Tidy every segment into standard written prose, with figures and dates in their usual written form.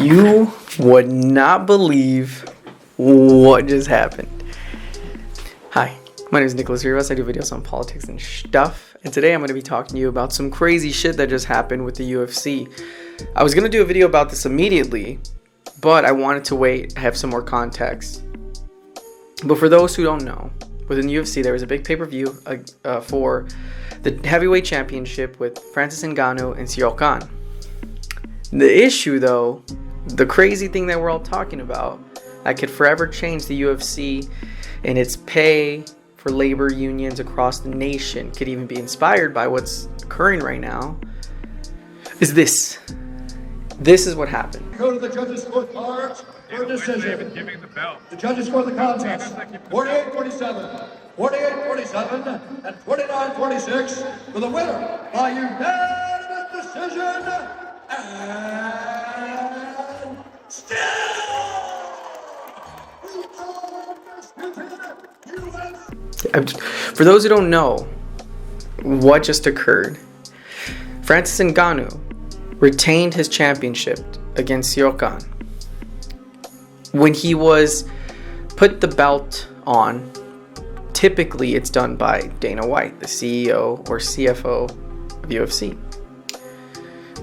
You would not believe what just happened. Hi, my name is Nicholas Rivas. I do videos on politics and stuff. And today I'm going to be talking to you about some crazy shit that just happened with the UFC. I was going to do a video about this immediately, but I wanted to wait, have some more context. But for those who don't know, within the UFC there was a big pay-per-view for the heavyweight championship with Francis Ngannou and Ciryl Gane. The issue though, the crazy thing that we're all talking about, that could forever change the UFC and its pay for labor unions across the nation, could even be inspired by what's occurring right now, is this. This is what happened. Go to the judges' scorecards for a decision. The judges score the contest 48-47, 48-47, and 49-46 for the winner by unanimous decision. And still, for those who don't know what just occurred, Francis Ngannou retained his championship against Ciryl Gane. When he was put the belt on, typically it's done by Dana White, the CEO or CFO of UFC.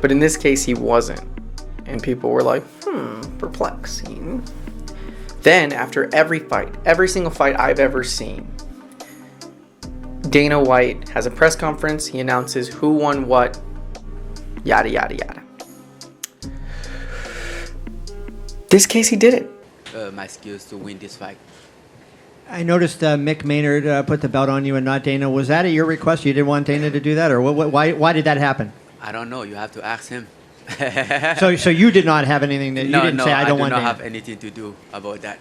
But in this case, he wasn't. And people were like, perplexing. Then, after every fight, every single fight I've ever seen, Dana White has a press conference. He announces who won what, yada, yada, yada. This case, he did it. My skills to win this fight. I noticed Mick Maynard put the belt on you and not Dana. Was that at your request? You didn't want Dana to do that? Or why did that happen? I don't know. You have to ask him. So you did not have anything that you didn't say, I don't want Dana. Dana. I do not have anything to do about that.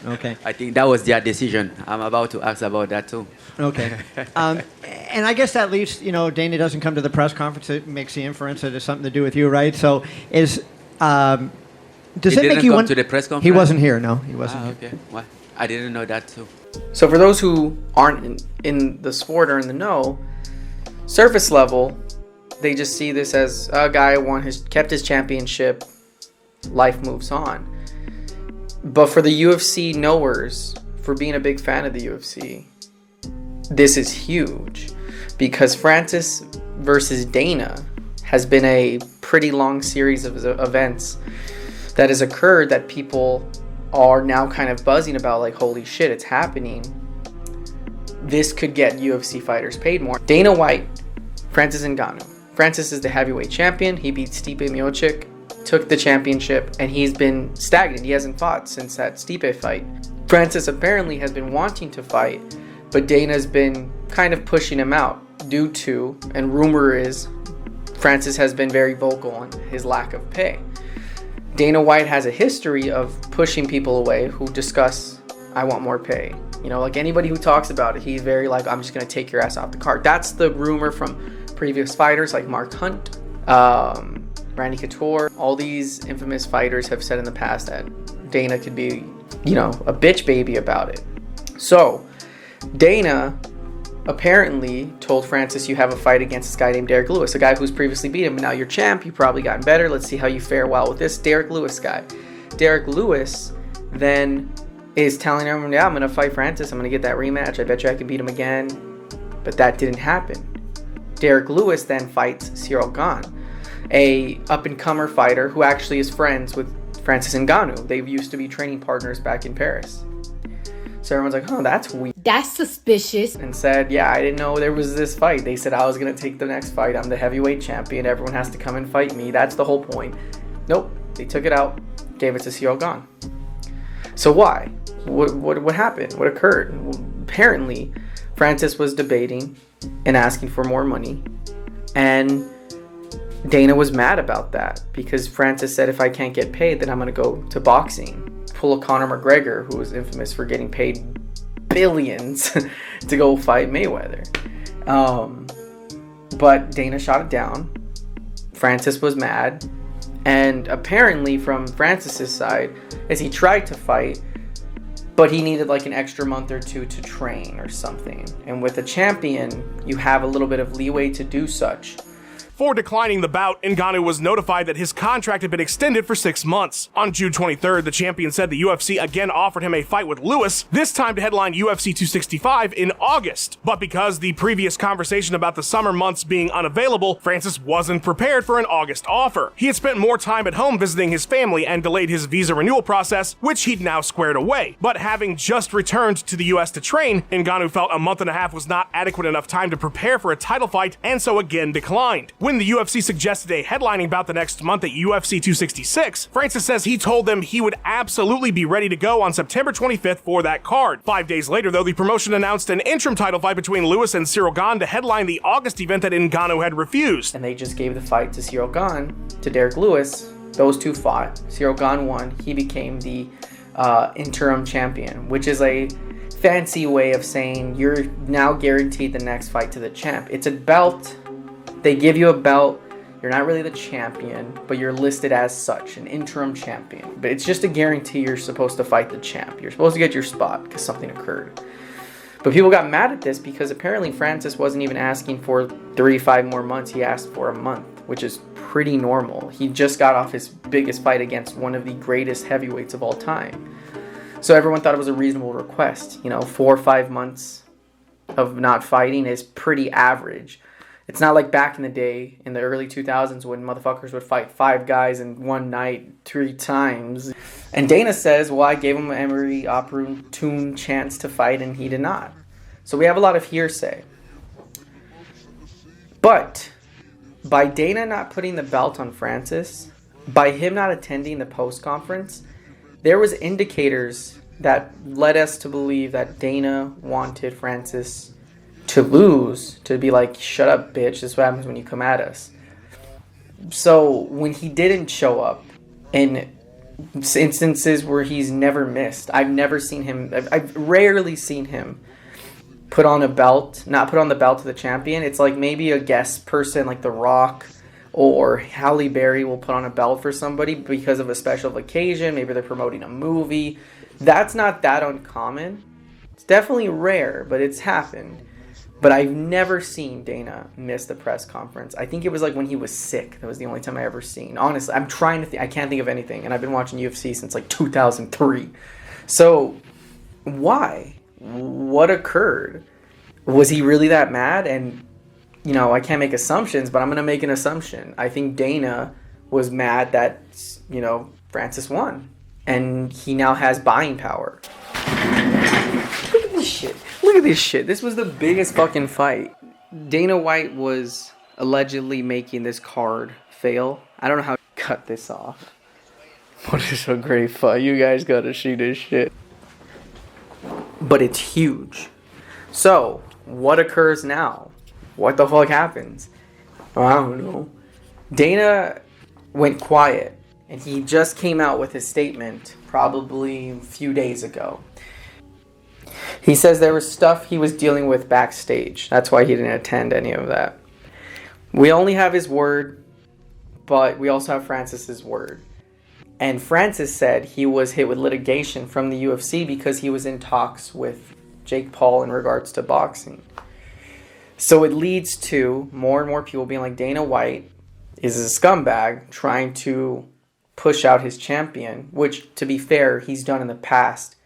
Okay. I think that was their decision. I'm about to ask about that too. Okay. And I guess that leaves, Dana doesn't come to the press conference. It makes the inference that it has something to do with you, right? So does it make you come to the press conference? He wasn't here. No, he wasn't here. Okay. What? I didn't know that too. So for those who aren't in the sport or in the know, surface level, they just see this as a guy kept his championship, life moves on. But for the UFC knowers, for being a big fan of the UFC, this is huge, because Francis versus Dana has been a pretty long series of events that has occurred that people are now kind of buzzing about, like, holy shit, it's happening. This could get UFC fighters paid more. Dana White, Francis Ngannou. Francis is the heavyweight champion. He beat Stipe Miocic, took the championship, and he's been stagnant. He hasn't fought since that Stipe fight. Francis apparently has been wanting to fight, but Dana's been kind of pushing him out due to, and rumor is, Francis has been very vocal on his lack of pay. Dana White has a history of pushing people away who discuss, I want more pay. Like anybody who talks about it, he's very like, I'm just going to take your ass off the card. That's the rumor from previous fighters like Mark Hunt, Randy Couture. All these infamous fighters have said in the past that Dana could be, a bitch baby about it. So Dana apparently told Francis, you have a fight against this guy named Derek Lewis, a guy who's previously beat him, but now you're champ, you've probably gotten better, let's see how you fare well with this Derek Lewis guy. Derek Lewis then is telling everyone, yeah, I'm going to fight Francis, I'm going to get that rematch, I bet you I can beat him again. But that didn't happen. Derek Lewis then fights Ciryl Gane, a up-and-comer fighter who actually is friends with Francis Ngannou. They used to be training partners back in Paris. So everyone's like, oh, that's weird. That's suspicious. And said, yeah, I didn't know there was this fight. They said I was going to take the next fight. I'm the heavyweight champion. Everyone has to come and fight me. That's the whole point. Nope. They took it out, gave it to Ciryl Gane. So why? What happened? What occurred? Well, apparently, Francis was debating and asking for more money. And Dana was mad about that because Francis said, if I can't get paid, then I'm going to go to boxing. Pull a Conor McGregor, who was infamous for getting paid billions to go fight Mayweather. But Dana shot it down. Francis was mad. And apparently from Francis's side, as he tried to fight, but he needed like an extra month or two to train or something. And with a champion, you have a little bit of leeway to do such. Before declining the bout, Ngannou was notified that his contract had been extended for 6 months. On June 23rd, the champion said the UFC again offered him a fight with Lewis, this time to headline UFC 265 in August. But because the previous conversation about the summer months being unavailable, Francis wasn't prepared for an August offer. He had spent more time at home visiting his family and delayed his visa renewal process, which he'd now squared away. But having just returned to the US to train, Ngannou felt a month and a half was not adequate enough time to prepare for a title fight, and so again declined. When the UFC suggested a headlining bout the next month at UFC 266, Francis says he told them he would absolutely be ready to go on September 25th for that card. 5 days later, though, the promotion announced an interim title fight between Lewis and Cyril Gane to headline the August event that Ngannou had refused. And they just gave the fight to Cyril Gane, to Derek Lewis. Those two fought. Cyril Gane won. He became the interim champion, which is a fancy way of saying you're now guaranteed the next fight to the champ. It's a belt. They give you a belt. You're not really the champion, but you're listed as such, an interim champion. But it's just a guarantee you're supposed to fight the champ. You're supposed to get your spot because something occurred. But people got mad at this because apparently Francis wasn't even asking for 3-5 more months. He asked for a month, which is pretty normal. He just got off his biggest fight against one of the greatest heavyweights of all time. So everyone thought it was a reasonable request. 4 or 5 months of not fighting is pretty average. It's not like back in the day, in the early 2000s, when motherfuckers would fight 5 guys in one night 3 times. And Dana says, well, I gave him an Emery opportune chance to fight, and he did not. So we have a lot of hearsay. But by Dana not putting the belt on Francis, by him not attending the post-conference, there was indicators that led us to believe that Dana wanted Francis to lose, to be like, shut up, bitch, this is what happens when you come at us. So when he didn't show up, in instances where he's never missed, I've rarely seen him put on a belt, not put on the belt to the champion. It's like maybe a guest person like The Rock or Halle Berry will put on a belt for somebody because of a special occasion. Maybe they're promoting a movie. That's not that uncommon. It's definitely rare, but it's happened. But I've never seen Dana miss the press conference. I think it was like when he was sick. That was the only time I ever seen. Honestly, I'm trying to think. I can't think of anything. And I've been watching UFC since like 2003. So why? What occurred? Was he really that mad? And, I can't make assumptions, but I'm going to make an assumption. I think Dana was mad that, Francis won. And he now has buying power. Look at this shit. Look at this shit. This was the biggest fucking fight. Dana White was allegedly making this card fail. I don't know how to cut this off. But it's a great fight. You guys gotta see this shit. But it's huge. So, what occurs now? What the fuck happens? I don't know. Dana went quiet. And he just came out with his statement probably a few days ago. He says there was stuff he was dealing with backstage. That's why he didn't attend any of that. We only have his word, but we also have Francis's word. And Francis said he was hit with litigation from the UFC because he was in talks with Jake Paul in regards to boxing. So it leads to more and more people being like, Dana White is a scumbag trying to push out his champion, which, to be fair, he's done in the past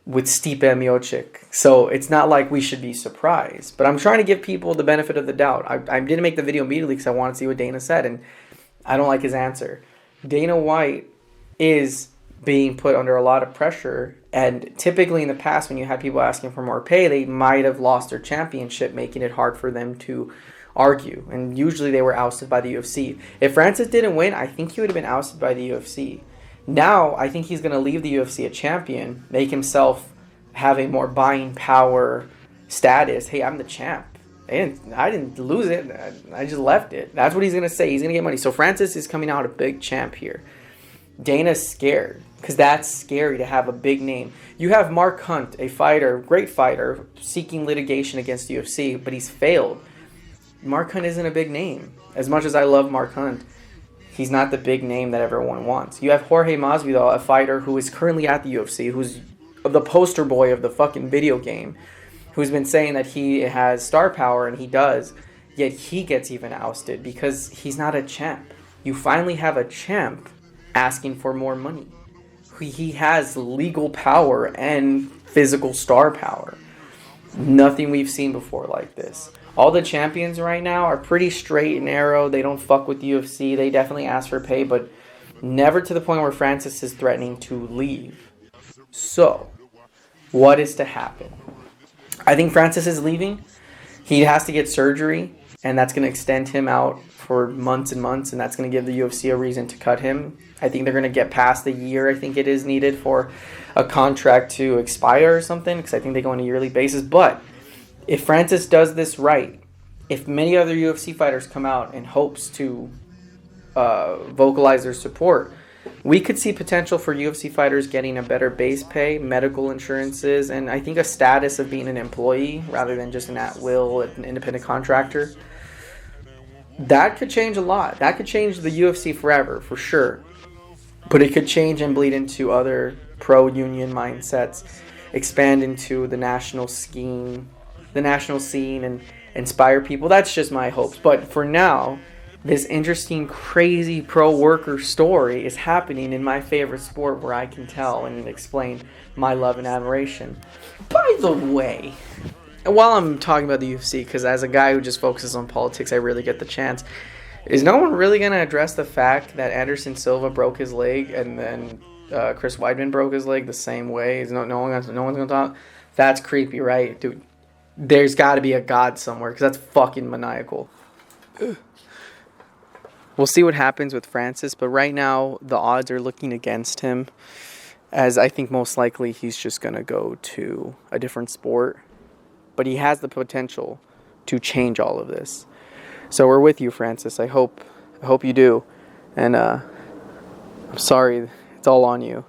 with Stipe Miocic. So it's not like we should be surprised. But I'm trying to give people the benefit of the doubt. I didn't make the video immediately because I wanted to see what Dana said, and I don't like his answer. Dana White is being put under a lot of pressure, and typically in the past when you had people asking for more pay, they might have lost their championship, making it hard for them to argue, and usually they were ousted by the UFC. If Francis didn't win, I think he would have been ousted by the UFC. Now, I think he's going to leave the UFC a champion, make himself have a more buying power status. Hey, I'm the champ. I didn't lose it. I just left it. That's what he's going to say. He's going to get money. So Francis is coming out a big champ here. Dana's scared because that's scary to have a big name. You have Mark Hunt, a fighter, great fighter, seeking litigation against the UFC, but he's failed. Mark Hunt isn't a big name. As much as I love Mark Hunt, he's not the big name that everyone wants. You have Jorge Masvidal, a fighter who is currently at the UFC, who's the poster boy of the fucking video game, who's been saying that he has star power, and he does. Yet he gets even ousted because he's not a champ. You finally have a champ asking for more money. He has legal power and physical star power. Nothing we've seen before like this. All the champions right now are pretty straight and narrow. They don't fuck with UFC. They definitely ask for pay, but never to the point where Francis is threatening to leave. So, what is to happen? I think Francis is leaving. He has to get surgery, and that's going to extend him out for months and months, and that's going to give the UFC a reason to cut him. I think they're going to get past the year. I think it is needed for a contract to expire or something, because I think they go on a yearly basis. But if Francis does this right, if many other UFC fighters come out in hopes to vocalize their support, we could see potential for UFC fighters getting a better base pay, medical insurances, and I think a status of being an employee rather than just an at-will, an independent contractor. That could change a lot. That could change the UFC forever, for sure. But it could change and bleed into other pro-union mindsets, expand into the national scene, and inspire people. That's just my hopes. But for now, this interesting, crazy pro-worker story is happening in my favorite sport where I can tell and explain my love and admiration. By the way, while I'm talking about the UFC, because as a guy who just focuses on politics, I really get the chance. Is no one really going to address the fact that Anderson Silva broke his leg and then Chris Weidman broke his leg the same way? No one's going to talk? That's creepy, right? Dude, there's got to be a God somewhere, because that's fucking maniacal. We'll see what happens with Francis, but right now the odds are looking against him, as I think most likely he's just going to go to a different sport. But he has the potential to change all of this. So we're with you, Francis. I hope you do. And I'm sorry, it's all on you.